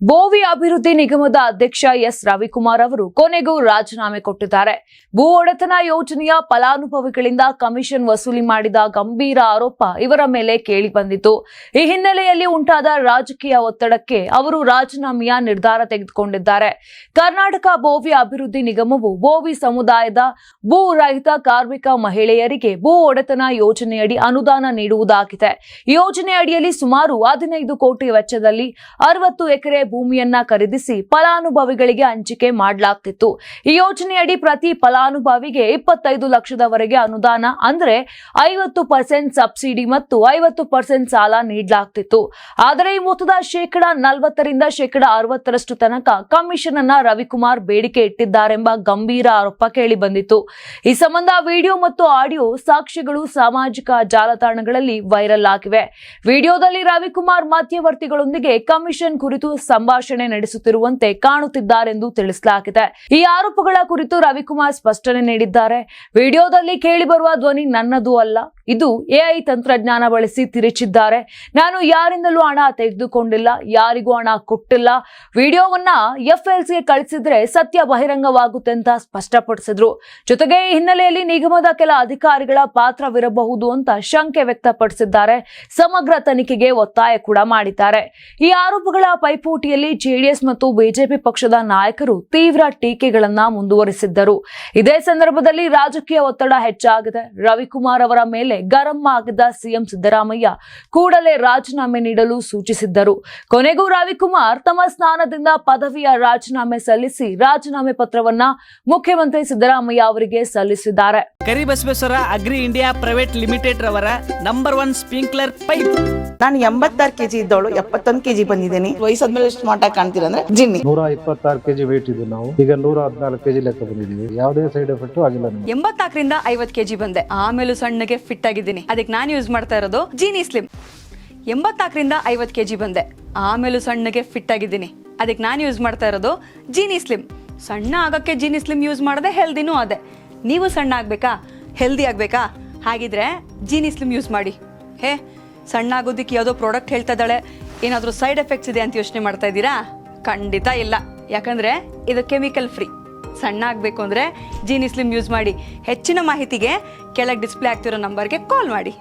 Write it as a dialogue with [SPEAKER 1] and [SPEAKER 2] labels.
[SPEAKER 1] ಬೋವಿ ಅಭಿವೃದ್ಧಿ ನಿಗಮದ ಅಧ್ಯಕ್ಷ ಎಸ್ ರವಿಕುಮಾರ್ ಅವರು ಕೊನೆಗೂ ರಾಜೀನಾಮೆ ಕೊಟ್ಟಿದ್ದಾರೆ. ಭೂ ಒಡೆತನ ಯೋಜನೆಯ ಫಲಾನುಭವಿಗಳಿಂದ ಕಮಿಷನ್ ವಸೂಲಿ ಮಾಡಿದ ಗಂಭೀರ ಆರೋಪ ಇವರ ಮೇಲೆ ಕೇಳಿಬಂದಿತು. ಈ ಹಿನ್ನೆಲೆಯಲ್ಲಿ ಉಂಟಾದ ರಾಜಕೀಯ ಒತ್ತಡಕ್ಕೆ ಅವರು ರಾಜೀನಾಮೆಯ ನಿರ್ಧಾರ ತೆಗೆದುಕೊಂಡಿದ್ದಾರೆ. ಕರ್ನಾಟಕ ಬೋವಿ ಅಭಿವೃದ್ಧಿ ನಿಗಮವು ಬೋವಿ ಸಮುದಾಯದ ಭೂ ರಹಿತ ಕಾರ್ಮಿಕ ಮಹಿಳೆಯರಿಗೆ ಭೂ ಒಡೆತನ ಯೋಜನೆಯಡಿ ಅನುದಾನ ನೀಡುವುದಾಗಿದೆ. ಈ ಯೋಜನೆಯಡಿಯಲ್ಲಿ ಸುಮಾರು 15 ಕೋಟಿ ವೆಚ್ಚದಲ್ಲಿ 60 ಎಕರೆ ಭೂಮಿಯನ್ನ ಖರೀದಿಸಿ ಫಲಾನುಭವಿಗಳಿಗೆ ಹಂಚಿಕೆ ಮಾಡಲಾಗ್ತಿತ್ತು. ಈ ಯೋಜನೆಯಡಿ ಪ್ರತಿ ಫಲಾನುಭವಿಗೆ 25 ಲಕ್ಷದವರೆಗೆ ಅನುದಾನ ಅಂದ್ರೆ 50% ಸಬ್ಸಿಡಿ ಮತ್ತು 50% ಸಾಲ ನೀಡಲಾಗ್ತಿತ್ತು. ಆದರೆ ಈ ಮೊತ್ತದ 40% 60% ತನಕ ಕಮಿಷನ್ ಅನ್ನ ರವಿಕುಮಾರ್ ಬೇಡಿಕೆ ಇಟ್ಟಿದ್ದಾರೆಂಬ ಗಂಭೀರ ಆರೋಪ ಕೇಳಿಬಂದಿತ್ತು. ಈ ಸಂಬಂಧ ವಿಡಿಯೋ ಮತ್ತು ಆಡಿಯೋ ಸಾಕ್ಷ್ಯಗಳು ಸಾಮಾಜಿಕ ಜಾಲತಾಣಗಳಲ್ಲಿ ವೈರಲ್ ಆಗಿವೆ. ವಿಡಿಯೋದಲ್ಲಿ ರವಿಕುಮಾರ್ ಮಧ್ಯವರ್ತಿಗಳೊಂದಿಗೆ ಕಮಿಷನ್ ಕುರಿತು ಸಂಭಾಷಣೆ ನಡೆಸುತ್ತಿರುವಂತೆ ಕಾಣುತ್ತಿದ್ದಾರೆಂದು ತಿಳಿಸಲಾಗಿದೆ. ಈ ಆರೋಪಗಳ ಕುರಿತು ರವಿಕುಮಾರ್ ಸ್ಪಷ್ಟನೆ ನೀಡಿದ್ದಾರೆ. ವಿಡಿಯೋದಲ್ಲಿ ಕೇಳಿಬರುವ ಧ್ವನಿ ನನ್ನದು ಅಲ್ಲ, ಇದು ಎಐ ತಂತ್ರಜ್ಞಾನ ಬಳಸಿ ತಿರುಚಿದ್ದಾರೆ. ನಾನು ಯಾರಿಂದಲೂ ಹಣ ತೆಗೆದುಕೊಂಡಿಲ್ಲ, ಯಾರಿಗೂ ಹಣ ಕೊಟ್ಟಿಲ್ಲ. ವಿಡಿಯೋವನ್ನ ಎಫ್ಎಲ್ಸ್ಗೆ ಕಳಿಸಿದ್ರೆ ಸತ್ಯ ಬಹಿರಂಗವಾಗುತ್ತೆ ಅಂತ ಸ್ಪಷ್ಟಪಡಿಸಿದ್ರು. ಜೊತೆಗೆ ಈ ಹಿನ್ನೆಲೆಯಲ್ಲಿ ನಿಗಮದ ಕೆಲ ಅಧಿಕಾರಿಗಳ ಪಾತ್ರವಿರಬಹುದು ಅಂತ ಶಂಕೆ ವ್ಯಕ್ತಪಡಿಸಿದ್ದಾರೆ. ಸಮಗ್ರ ತನಿಖೆಗೆ ಒತ್ತಾಯ ಕೂಡ ಮಾಡಿದ್ದಾರೆ. ಈ ಆರೋಪಗಳ ಪೈಪೋಟಿಯಲ್ಲಿ ಜೆಡಿಎಸ್ ಮತ್ತು ಬಿಜೆಪಿ ಪಕ್ಷದ ನಾಯಕರು ತೀವ್ರ ಟೀಕೆಗಳನ್ನ ಮುಂದುವರಿಸಿದ್ದರು. ಇದೇ ಸಂದರ್ಭದಲ್ಲಿ ರಾಜಕೀಯ ಒತ್ತಡ ಹೆಚ್ಚಾಗಿದೆ. ರವಿಕುಮಾರ್ ಅವರ ಮೇಲೆ ಗರಂ ಆಗಿದ್ದ ಸಿಎಂ ಸಿದ್ದರಾಮಯ್ಯ ಕೂಡಲೇ ರಾಜೀನಾಮೆ ನೀಡಲು ಸೂಚಿಸಿದ್ದರು. ಕೊನೆಗೂ ರವಿಕುಮಾರ್ ತಮ್ಮ ಸ್ಥಾನದಿಂದ ಪದವಿಯ ರಾಜೀನಾಮೆ ಸಲ್ಲಿಸಿ ರಾಜೀನಾಮೆ ಪತ್ರವನ್ನ ಮುಖ್ಯಮಂತ್ರಿ ಸಿದ್ದರಾಮಯ್ಯ ಅವರಿಗೆ ಸಲ್ಲಿಸಿದ್ದಾರೆ.
[SPEAKER 2] Karibasaveshwara agri India private limited ರವರ ನಂಬರ್ 1 ಸ್ಪ್ರಿಂಕ್ಲರ್ ಪೈಪ್.
[SPEAKER 3] ನಾನು 86 ಕೆಜಿ ಇದ್ದವಳು 71 ಕೆಜಿ ಬಂದಿದ್ದೀನಿ. ವಯಸ್ಸಾದ್ಮೇಲೆ ಸ್ಮಾರ್ಟ್ ಆಗಿ ಕಾಣ್ತೀರ ಅಂದ್ರೆ ಜಿನ್ನಿ.
[SPEAKER 4] 126 ಕೆಜಿ ವೇಟ್ ಇದ್ದು ನಾವು ಈಗ 114 ಕೆಜಿ ಲೆಕ್ಕ ಬಂದಿದ್ದೀವಿ. ಯಾವುದೇ ಸೈಡ್ ಎಫೆಕ್ಟ್ ಆಗಿಲ್ಲ.
[SPEAKER 5] 84ರಿಂದ 50 ಕೆಜಿ ಬಂದೆ. ಆಮೇಲೆ ಸಣ್ಣಗೆ ಫಿಟ್ ಆಗಿದ್ದೀನಿ. ಅದಕ್ಕೆ ನಾನು ಯೂಸ್ ಮಾಡ್ತಾ ಇರೋದು ಜೀನಿ ಸ್ಲಿಮ್. 84ರಿಂದ 50 ಕೆಜಿ ಬಂದೆ. ಆಮೇಲೆ ಸಣ್ಣಗೆ ಫಿಟ್ ಆಗಿದ್ದೀನಿ. ಅದಕ್ಕೆ ನಾನು ಯೂಸ್ ಮಾಡ್ತಾ ಇರೋದು ಜೀನಿ ಸ್ಲಿಮ್. ಸಣ್ಣ ಆಗಕ್ಕೆ ಜೀನಿ ಸ್ಲಿಮ್ ಯೂಸ್ ಮಾಡದೆ ಹೆಲ್ದಿನೂ ಅದೇ. ನೀವು ಸಣ್ಣ ಆಗ್ಬೇಕಾ, ಹೆಲ್ದಿ ಆಗ್ಬೇಕಾ? ಹಾಗಿದ್ರೆ ಜೀನಿ ಸ್ಲಿಮ್ ಯೂಸ್ ಮಾಡಿ. ಸಣ್ಣ ಆಗೋದಕ್ಕೆ ಯಾವುದೋ ಪ್ರಾಡಕ್ಟ್ ಹೇಳ್ತಾ ಇದ್ದಾಳೆ, ಏನಾದರೂ ಸೈಡ್ ಎಫೆಕ್ಟ್ಸ್ ಇದೆ ಅಂತ ಯೋಚನೆ ಮಾಡ್ತಾ ಇದ್ದೀರಾ? ಖಂಡಿತ ಇಲ್ಲ. ಯಾಕಂದ್ರೆ ಇದು ಕೆಮಿಕಲ್ ಫ್ರೀ. ಸಣ್ಣ ಆಗಬೇಕು ಅಂದರೆ ಜೀನಿ ಸ್ಲಿಮ್ ಯೂಸ್ ಮಾಡಿ. ಹೆಚ್ಚಿನ ಮಾಹಿತಿಗೆ ಕೆಳಗೆ ಡಿಸ್ಪ್ಲೇ ಆಗ್ತಿರೋ ನಂಬರ್ಗೆ ಕಾಲ್ ಮಾಡಿ.